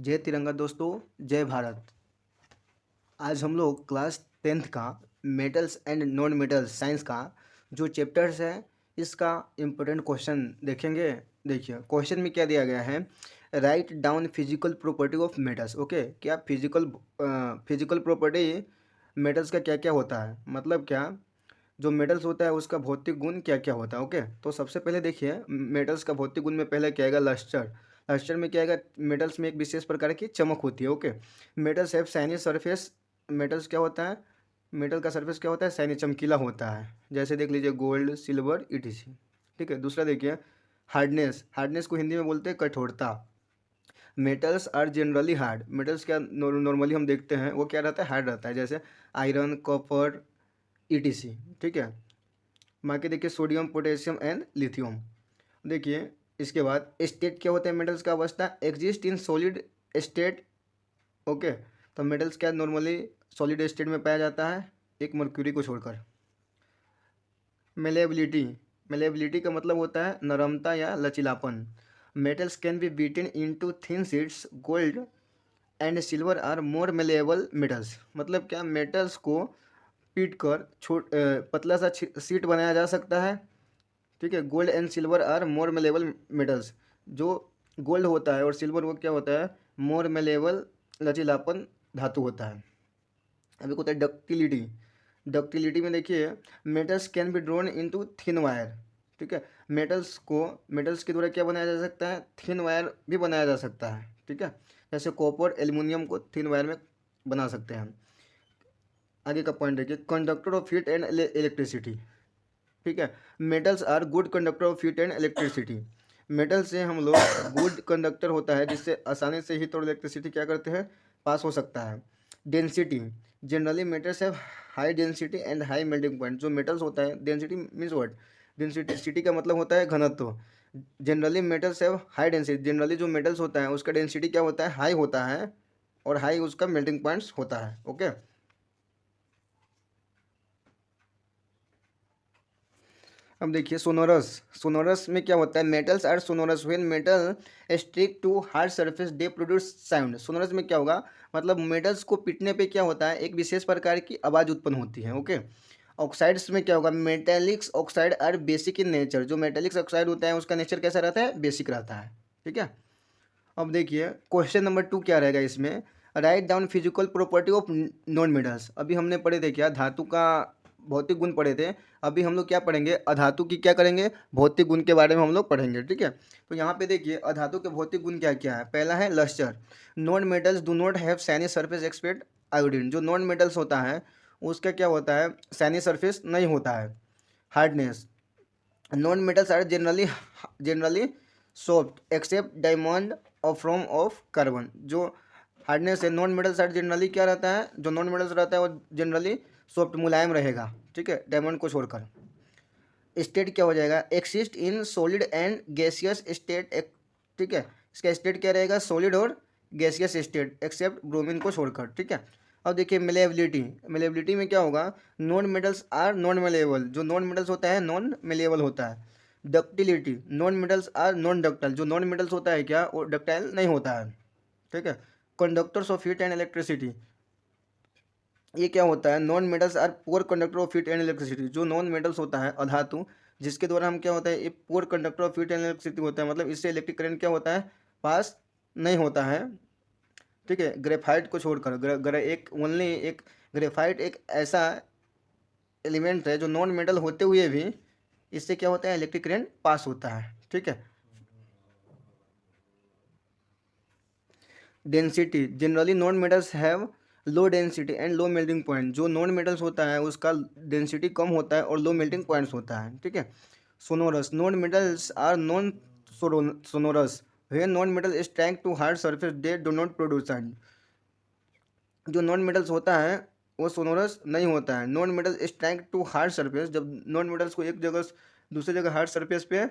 जय तिरंगा दोस्तों, जय भारत। आज हम लोग क्लास 10th का metals and non metals science का जो चैप्टर्स है इसका इम्पोर्टेंट क्वेश्चन देखेंगे। देखिए क्वेश्चन में क्या दिया गया है, write down physical property of metals. Okay, क्या फिजिकल प्रॉपर्टी मेटल्स का क्या क्या होता है, मतलब क्या जो मेटल्स होता है उसका भौतिक गुण क्या क्या होता है। ओके, तो सबसे पहले देखिए मेटल्स का भौतिक गुण में पहले क्या आएगा, लस्टर। लस्टर में क्या आएगा, मेटल्स में एक विशेष प्रकार की चमक होती है। Okay, metals have shiny surface. Metals क्या होता है, मेटल का सरफेस क्या होता है, शाइनी चमकीला होता है। जैसे देख लीजिए गोल्ड, सिल्वर, ईटीसी। ठीक है, दूसरा देखिए हार्डनेस। हार्डनेस को हिंदी में बोलते हैं कठोरता। Metals are generally hard. Metals क्या नॉर्मली हम देखते हैं वो क्या रहता है, हार्ड रहता है, जैसे आयरन, कॉपर, ईटीसी। ठीक है, बाकी देखिए सोडियम, पोटेशियम एंड लिथियम। देखिए इसके बाद स्टेट क्या होता है मेटल्स का, अवस्था, exist in solid state. Okay, तो मेटल्स क्या नॉर्मली सॉलिड स्टेट में पाया जाता है, एक मर्क्यूरी को छोड़कर। मेलेबिलिटी। मेलेबिलिटी का मतलब होता है नरमता या लचीलापन। Metals can be beaten into thin sheets. Gold and silver are more malleable metals. मतलब क्या मेटल्स को पीट कर पतला सा शीट बनाया जा सकता है। ठीक है, gold and silver are more malleable metals. जो गोल्ड होता है और सिल्वर वो क्या होता है, मोर मेलेबल लचीलापन धातु होता है। अभी होता है डक्टिलिटी। डक्टिलिटी में देखिए metals can B drone into thin wire. ठीक है, मेटल्स के द्वारा क्या बनाया जा सकता है, थिन वायर भी बनाया जा सकता है। ठीक है, जैसे कॉपर, एल्युमिनियम को थिन वायर में बना सकते हैं हम। आगे का पॉइंट देखिए, conductor of heat and electricity. ठीक है, metals are good conductor of heat and electricity. Metal से हम लोग गुड कंडक्टर होता है जिससे आसानी से हीट और इलेक्ट्रिसिटी क्या करते हैं, पास हो सकता है। Density, generally metals have high density and high melting point. जो मेटल्स होता है, density means what, density city का मतलब होता है घनत्व। Generally metals have high density. Generally जो मेटल्स होता है उसका डेंसिटी क्या होता है, हाई होता है, और हाई उसका मेल्टिंग पॉइंट्स होता है। ओके, अब देखिए सोनोरस। सोनोरस में क्या होता है, metals are sonorous when metal stick to hard surface they produce sound. Sonorous में क्या होगा, मतलब मेटल्स को पीटने पे क्या होता है, एक विशेष प्रकार की आवाज़ उत्पन्न होती है। ओके, ऑक्साइड्स में क्या होगा, metallics oxide are basic in nature. जो मेटेलिक्स ऑक्साइड होता है उसका नेचर कैसा रहता है, बेसिक रहता है। ठीक है, अब देखिए क्वेश्चन नंबर 2 क्या रहेगा इसमें, write down physical property of non metals. अभी हमने पढ़े थे क्या, धातु का भौतिक गुण पढ़े थे। अभी हम लोग क्या पढ़ेंगे, अधातु की क्या करेंगे, भौतिक गुण के बारे में हम लोग पढ़ेंगे। ठीक है, तो यहाँ पे देखिए अधातु के भौतिक गुण क्या क्या है। पहला है lustre. Non metals do not have shiny surface expect iodine. जो नॉन मेटल्स होता है उसका क्या होता है, सैनी सरफेस नहीं होता है। Hardness, non metals are generally soft except diamond और फ्रॉम ऑफ कार्बन। जो हार्डनेस है, नॉन मेटल्स आर जनरली क्या रहता है, जो नॉन मेटल्स रहता है वो जनरली सॉफ्ट मुलायम रहेगा। ठीक है, डायमंड को छोड़कर। स्टेट क्या हो जाएगा, exist in solid and gaseous state. ठीक है, इसका स्टेट क्या रहेगा, सॉलिड और गैसियस स्टेट एक्सेप्ट ब्रोमीन को छोड़कर। ठीक है, अब देखिए मेलेबिलिटी। मेलेबिलिटी में क्या होगा, non metals are non malleable. जो नॉन मेटल्स होता है नॉन मेलेबल होता है। Ductility, non metals are non ductile. जो नॉन मेटल्स होता है क्या, वो डक्टाइल नहीं होता है। ठीक है, conductors of heat and electricity. ये क्या होता है, non metals are poor conductor of heat and electricity. जो नॉन मेटल्स होता है अधातु, जिसके द्वारा हम क्या होता है, ये poor conductor of heat and electricity होता है, मतलब इससे इलेक्ट्रिक करंट क्या होता है, पास नहीं होता है। ठीक है, ग्रेफाइट को छोड़कर एक ओनली एक ग्रेफाइट एक ऐसा एलिमेंट है जो नॉन मेटल होते हुए भी इससे क्या होता है, इलेक्ट्रिक करंट पास होता है। ठीक है, density, generally non metals have low density and low melting point. जो नॉन मेटल्स होता है उसका डेंसिटी कम होता है और लो मेल्टिंग पॉइंट्स होता है। ठीक है, sonorous, non metals are non sonorous when non metal struck to hard surface they do not produce sound. जो नॉन मेटल्स होता है वो सोनोरस नहीं होता है। Non metal struck to hard surface, जब नॉन मेटल्स को एक जगह से दूसरी जगह हार्ड सरफेस पे,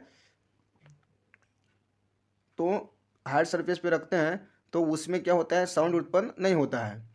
तो हार्ड सरफेस पे रखते हैं तो उसमें क्या होता है, साउंड उत्पन्न नहीं होता है।